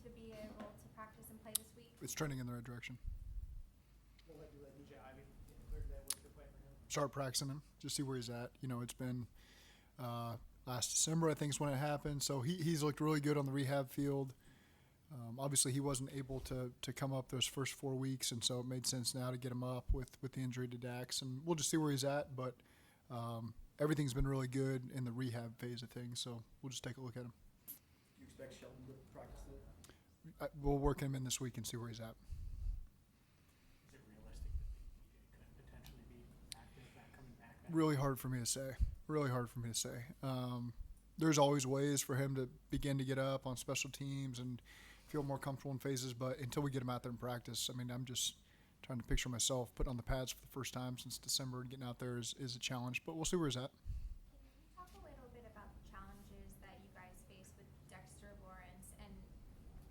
to be able to practice and play this week? It's trending in the right direction. We'll let DJ Ivey clear today. What's your plan for him? Start practicing him, just see where he's at. It's been last December, I think, is when it happened. So he's looked really good on the rehab field. Obviously, he wasn't able to come up those first 4 weeks, and so it made sense now to get him up with the injury to Dax. And we'll just see where he's at, but everything's been really good in the rehab phase of things, so we'll just take a look at him. Do you expect Sheldon to practice today? We'll work him in this week and see where he's at. Is it realistic that he could potentially be active coming back? Really hard for me to say. There's always ways for him to begin to get up on special teams and feel more comfortable in phases, but until we get him out there in practice, I'm just trying to picture myself putting on the pads for the first time since December, and getting out there is a challenge, but we'll see where he's at. Can you talk a little bit about the challenges that you guys face with Dexter Lawrence, and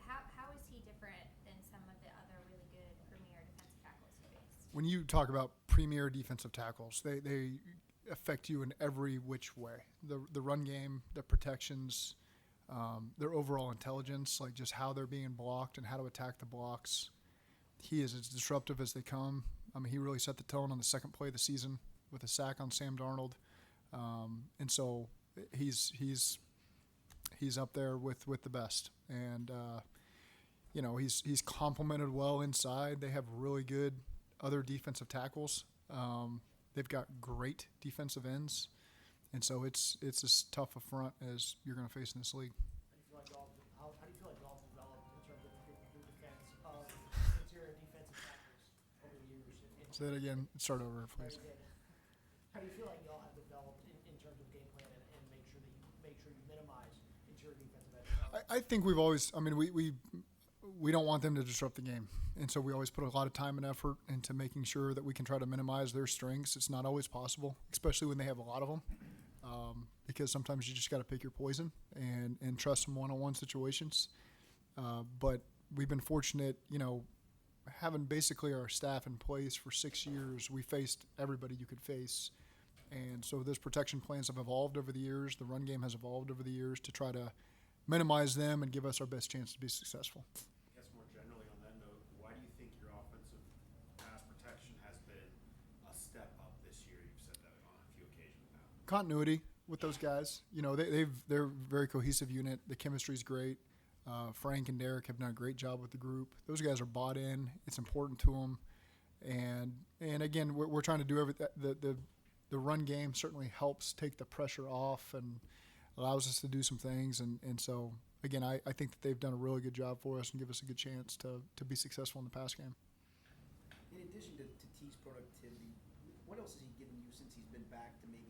how is he different than some of the other really good premier defensive tackles you face? When you talk about premier defensive tackles, they affect you in every which way. The run game, the protections, their overall intelligence, like just how they're being blocked and how to attack the blocks. He is as disruptive as they come. He really set the tone on the second play of the season with a sack on Sam Darnold. And so he's up there with the best. And, he's complemented well inside. They have really good other defensive tackles. They've got great defensive ends. And so it's as tough a front as you're going to face in this league. How do you feel like golf developed in terms of your defense of interior defensive tackles over the years? Say that again. Start over, please. How do you feel like y'all have developed in terms of game plan and make sure you minimize interior defensive ends? I think we've always. We don't want them to disrupt the game, and so we always put a lot of time and effort into making sure that we can try to minimize their strengths. It's not always possible, especially when they have a lot of them. Because sometimes you just got to pick your poison and trust them one-on-one situations. But we've been fortunate, having basically our staff in place for 6 years. We faced everybody you could face. And so those protection plans have evolved over the years. The run game has evolved over the years to try to minimize them and give us our best chance to be successful. I guess more generally on that note, why do you think your offensive pass protection has been a step up this year? You've said that on a few occasions now. Continuity with those guys. They're a very cohesive unit. The chemistry's great. Frank and Derek have done a great job with the group. Those guys are bought in. It's important to them. And again, we're trying to do everything. The run game certainly helps take the pressure off and allows us to do some things. And so, again, I think that they've done a really good job for us and give us a good chance to be successful in the pass game. In addition to T's productivity, what else has he given you since he's been back to maybe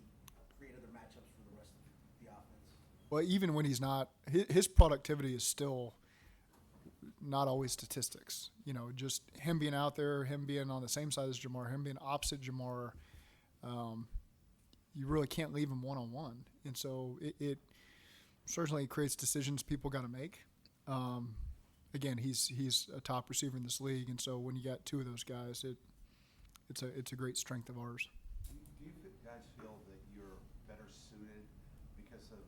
create other matchups for the rest of the offense? Well, even when he's not, his productivity is still not always statistics. Just him being out there, him being on the same side as Jamar, him being opposite Jamar, you really can't leave him one-on-one. And so it certainly creates decisions people got to make. Again, he's a top receiver in this league, and so when you got two of those guys, it's a great strength of ours. Do you guys feel that you're better suited because of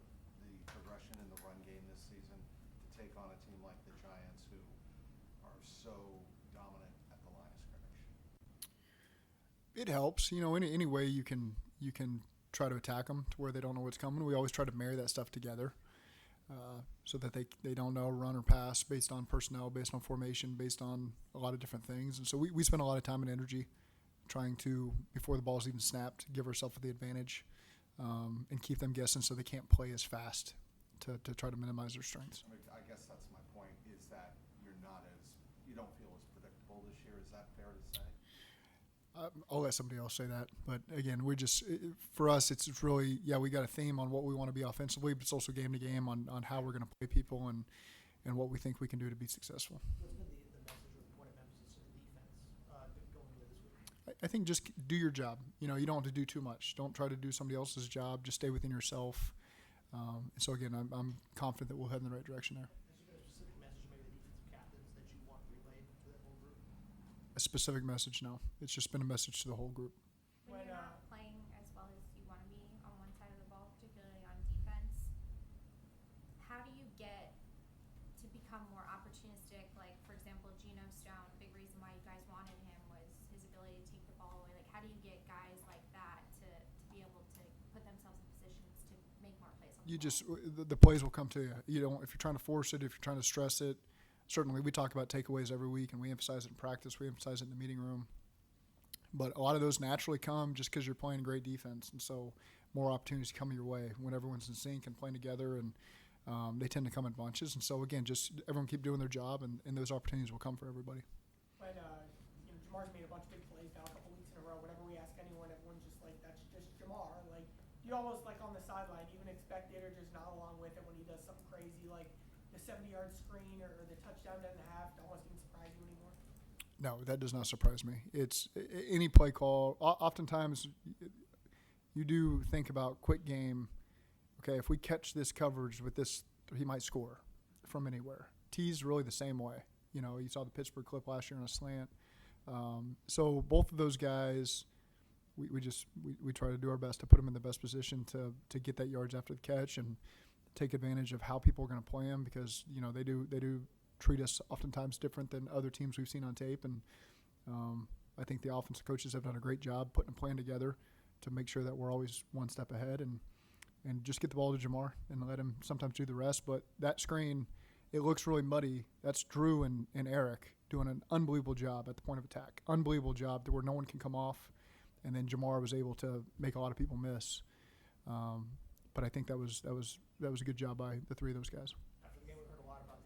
the progression in the run game this season to take on a team like the Giants, who are so dominant at the line of scrimmage? It helps, any way you can try to attack them to where they don't know what's coming. We always try to marry that stuff together so that they don't know run or pass based on personnel, based on formation, based on a lot of different things. And so we spend a lot of time and energy trying to, before the ball's even snapped, give ourselves the advantage and keep them guessing so they can't play as fast to try to minimize their strengths. I guess that's my point, is that you don't feel as predictable this year. Is that fair to say? I'll let somebody else say that. But, again, for us, it's really, we got a theme on what we want to be offensively, but it's also game to game on how we're going to play people and what we think we can do to be successful. What's been the message or the point of emphasis of the defense going into this week? I think just do your job. You don't have to do too much. Don't try to do somebody else's job. Just stay within yourself. And so, again, I'm confident that we'll head in the right direction there. Has there been a specific message maybe the defensive captains that you want relayed to that whole group? A specific message, no. It's just been a message to the whole group. When you're not playing as well as you want to be on one side of the ball, particularly on defense, how do you get to become more opportunistic? Like, for example, Geno Stone, a big reason why you guys wanted him was his ability to take the ball away. Like, how do you get guys like that to be able to put themselves in positions to make more plays on the You ball? just the plays will come to you. You don't if you're trying to force it, if you're trying to stress it. Certainly, we talk about takeaways every week, and we emphasize it in practice. We emphasize it in the meeting room. But a lot of those naturally come just because you're playing great defense, and so more opportunities come your way when everyone's in sync and playing together, and they tend to come in bunches. And so again, just everyone keep doing their job, and those opportunities will come for everybody. When Jamar's made a bunch of big plays now a couple weeks in a row. Whenever we ask anyone, everyone's just like, "That's just Jamar." Like, you almost like on the sideline even expect it or just nod along with it when he does something crazy like the 70-yard screen or the touchdown down the half. It almost didn't surprise you anymore. No, that does not surprise me. It's any play call. Oftentimes, you do think about quick game. Okay, if we catch this coverage with this, he might score from anywhere. T's really the same way. You know, you saw the Pittsburgh clip last year on a slant. So both of those guys, we try to do our best to put them in the best position to get that yards after the catch and take advantage of how people are going to play them, because you know they do treat us oftentimes different than other teams we've seen on tape, and I think the offensive coaches have done a great job putting a plan together to make sure that we're always one step ahead and just get the ball to Jamar and let him sometimes do the rest. But that screen, it looks really muddy. That's Drew and Eric doing an unbelievable job at the point of attack. Unbelievable job to where no one can come off, and then Jamar was able to make a lot of people miss. But I think that was a good job by the three of those guys. After the game, we heard a lot about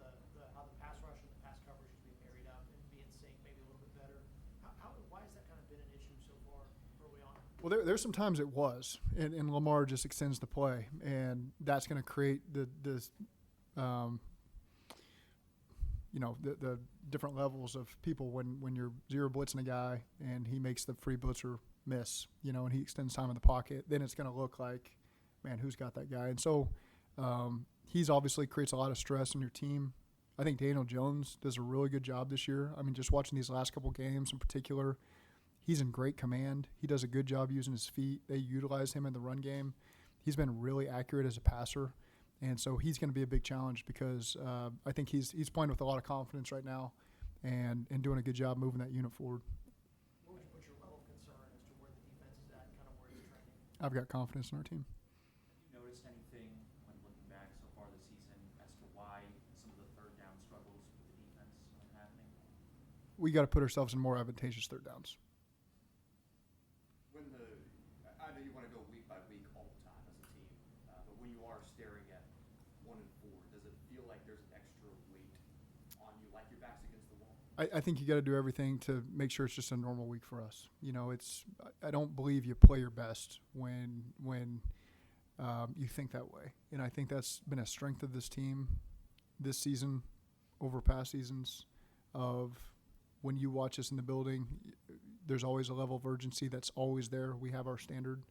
how the pass rush and the pass coverage is being married up and being sync, maybe a little bit better. Why has that kind of been an issue so far early on? Well, there's some times it was, and Lamar just extends the play, and that's going to create the different levels of people when you're zero blitzing a guy and he makes the free blitzer miss, and he extends time in the pocket. Then it's going to look like, man, who's got that guy? And so he's obviously creates a lot of stress on your team. I think Daniel Jones does a really good job this year. I mean, just watching these last couple games in particular, he's in great command. He does a good job using his feet. They utilize him in the run game. He's been really accurate as a passer. And so he's going to be a big challenge because I think he's playing with a lot of confidence right now and doing a good job moving that unit forward. Where would you put your level of concern as to where the defense is at and kind of where it's trending? I've got confidence in our team. Have you noticed anything when looking back so far this season as to why some of the third down struggles with the defense are happening? We got to put ourselves in more advantageous third downs. I know you want to go week by week all the time as a team, but when you are staring at 1-4, does it feel like there's extra weight on you, like your back's against the wall? I think you got to do everything to make sure it's just a normal week for us. I don't believe you play your best when you think that way, and I think that's been a strength of this team this season over past seasons. Of when you watch us in the building, there's always a level of urgency that's always there. We have our standard,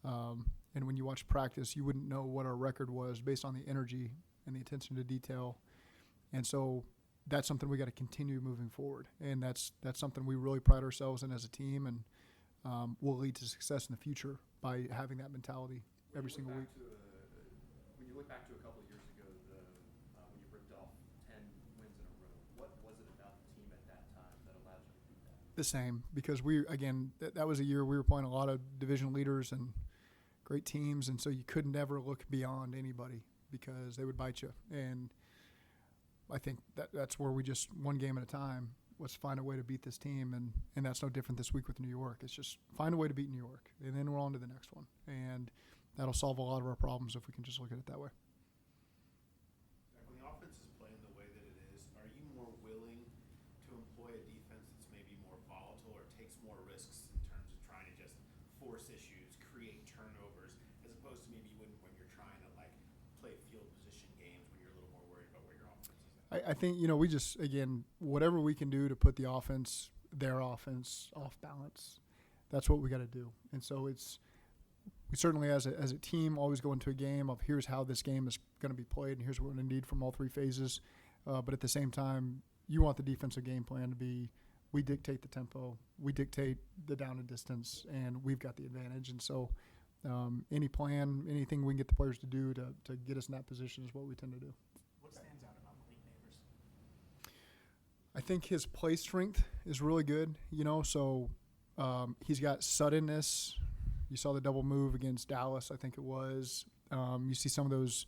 and when you watch practice, you wouldn't know what our record was based on the energy and the attention to detail, and so. That's something we got to continue moving forward, and that's something we really pride ourselves in as a team, and will lead to success in the future by having that mentality every single week. When you look back to a couple of years ago, when you ripped off 10 wins in a row, what was it about the team at that time that allowed you to do that? The same, because that was a year we were playing a lot of division leaders and great teams, and so you could never look beyond anybody because they would bite you. And I think that's where we just one game at a time. Let's find a way to beat this team, and that's no different this week with New York. It's just find a way to beat New York, and then we're on to the next one, and that'll solve a lot of our problems if we can just look at it that way. When the offense is playing the way that it is, are you more willing to employ a defense that's maybe more volatile or takes more risks in terms of trying to just force issues, create turnovers, as opposed to maybe when you're trying to play field position games when you're a little more worried about where your offense is at? I think, we just, again, whatever we can do to put the offense, their offense, off balance, that's what we got to do. And so we certainly as a team always go into a game of here's how this game is going to be played and here's what we're going to need from all three phases. But at the same time, you want the defensive game plan to be we dictate the tempo, we dictate the down and distance, and we've got the advantage. And so any plan, anything we can get the players to do to get us in that position is what we tend to do. What stands out about Malik Neighbors? I think his play strength is really good, so he's got suddenness. You saw the double move against Dallas, I think it was. You see some of those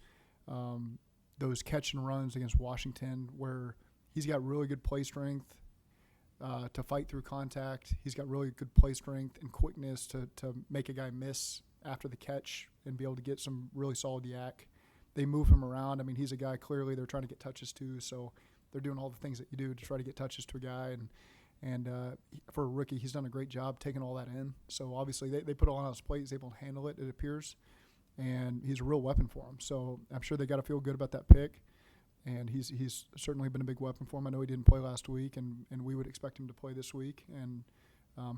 catch and runs against Washington where he's got really good play strength to fight through contact. He's got really good play strength and quickness to make a guy miss after the catch and be able to get some really solid yak. They move him around. I mean, he's a guy clearly they're trying to get touches to, so they're doing all the things that you do to try to get touches to a guy. And for a rookie, he's done a great job taking all that in. So obviously they put it all on his plate. He's able to handle it, it appears. And he's a real weapon for them. So I'm sure they got to feel good about that pick. And he's certainly been a big weapon for him. I know he didn't play last week, and we would expect him to play this week. And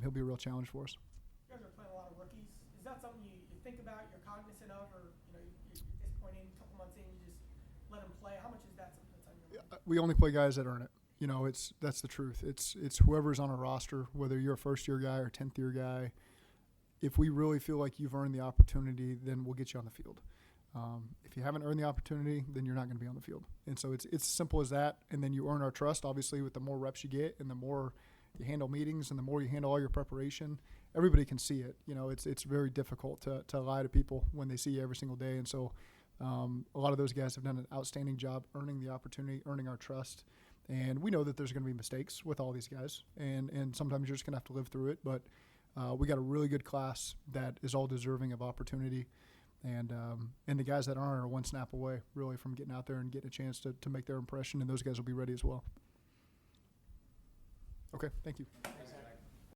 he'll be a real challenge for us. You guys are playing a lot of rookies. Is that something you think about, you're cognizant of, or you're at this point in, a couple months in, you just let them play? How much is that something that's on your mind? We only play guys that earn it. That's the truth. It's whoever's on a roster, whether you're a first-year guy or 10th-year guy. If we really feel like you've earned the opportunity, then we'll get you on the field. If you haven't earned the opportunity, then you're not going to be on the field. And so it's as simple as that. And then you earn our trust, obviously, with the more reps you get and the more you handle meetings and the more you handle all your preparation. Everybody can see it. It's very difficult to lie to people when they see you every single day. And so a lot of those guys have done an outstanding job earning the opportunity, earning our trust. And we know that there's going to be mistakes with all these guys. And sometimes you're just going to have to live through it. But we got a really good class that is all deserving of opportunity. And the guys that aren't are one snap away, really, from getting out there and getting a chance to make their impression, and those guys will be ready as well. Okay, thank you.